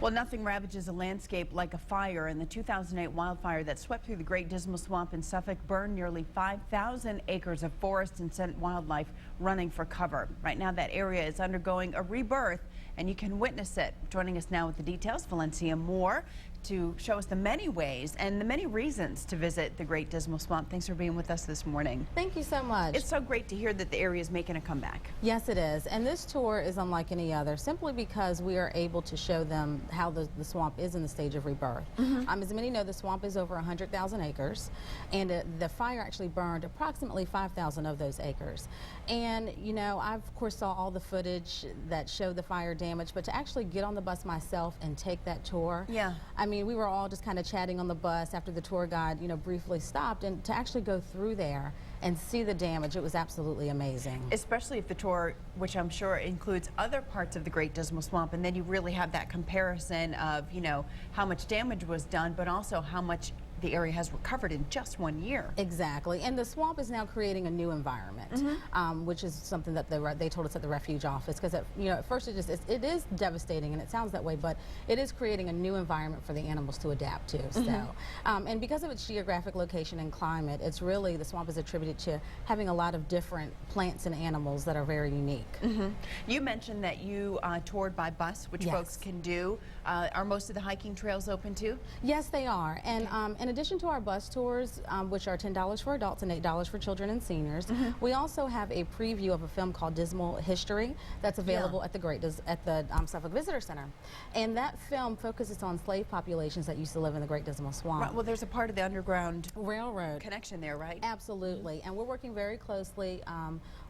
Well, nothing ravages a landscape like a fire, and the 2008 wildfire that swept through the Great Dismal Swamp in Suffolk burned nearly 5,000 acres of forest and sent wildlife running for cover. Right now, that area is undergoing a rebirth, and you can witness it. Joining us now with the details, Valencia Moore, to show us the many ways and the many reasons to visit the Great Dismal Swamp. Thanks for being with us this morning. Thank you so much. It's so great to hear that the area is making a comeback. Yes, it is. And this tour is unlike any other simply because we are able to show them how the swamp is in the stage of rebirth. As many know, the swamp is over 100,000 acres, and the fire actually burned approximately 5,000 of those acres. And, you know, I, of course, saw all the footage that showed the fire damage, but to actually get on the bus myself and take that tour, I mean, we were all just kind of chatting on the bus after the tour guide, you know, briefly stopped, and to actually go through there and see the damage, it was absolutely amazing. Especially if the tour, which I'm sure includes other parts of the Great Dismal Swamp, and then you really have that comparison of, you know, how much damage was done, but also how much the area has recovered in just 1 year. Exactly, and the swamp is now creating a new environment, which is something that they told us at the refuge office, because you know, at first it is devastating, and it sounds that way, but it is creating a new environment for the animals to adapt to. So, and because of its geographic location and climate, it's really, the swamp is attributed to having a lot of different plants and animals that are very unique. You mentioned that you toured by bus, which folks can do. Are most of the hiking trails open too? Yes, they are, and in addition to our bus tours, which are $10 for adults and $8 for children and seniors, we also have a preview of a film called Dismal History that's available at the Suffolk Visitor Center. And that film focuses on slave populations that used to live in the Great Dismal Swamp. Right, well, there's a part of the Underground Railroad connection there, right? Absolutely, and we're working very closely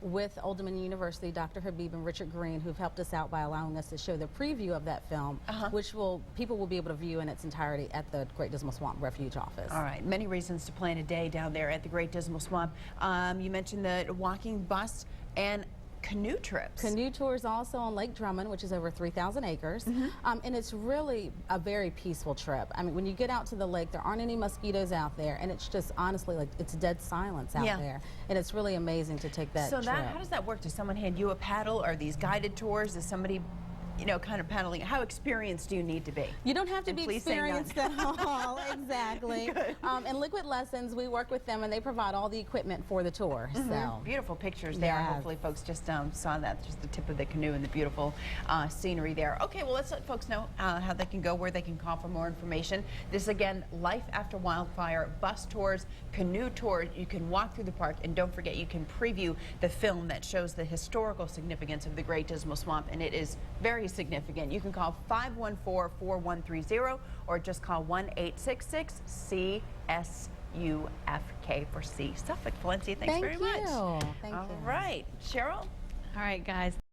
with Old Dominion University, Dr. Habib and Richard Green, who've helped us out by allowing us to show the preview of that film, which people will be able to view in its entirety at the Great Dismal Swamp Refuge Office. All right, many reasons to plan a day down there at the Great Dismal Swamp. You mentioned the walking bus and canoe trips. Canoe tours also on Lake Drummond, which is over 3,000 acres, and it's really a very peaceful trip. I mean, when you get out to the lake, there aren't any mosquitoes out there, and it's just honestly like it's dead silence out there, and it's really amazing to take that trip. How does that work? Does someone hand you a paddle? Are these guided tours? Does somebody, you know, kind of paddling? How experienced do you need to be? You don't have to be experienced at all. Exactly. And Liquid Lessons, we work with them, and they provide all the equipment for the tour. So beautiful pictures there. Hopefully folks just saw that, just the tip of the canoe and the beautiful scenery there. Okay, well, let's let folks know how they can go, where they can call for more information. This again, Life After Wildfire, bus tours, canoe tours. You can walk through the park, and don't forget, you can preview the film that shows the historical significance of the Great Dismal Swamp, and it is very significant. You can call 514-4130 or just call 1-866-CSUFK for C. Suffolk. Valencia, thanks very much. Thank you. All right, Cheryl. All right, guys.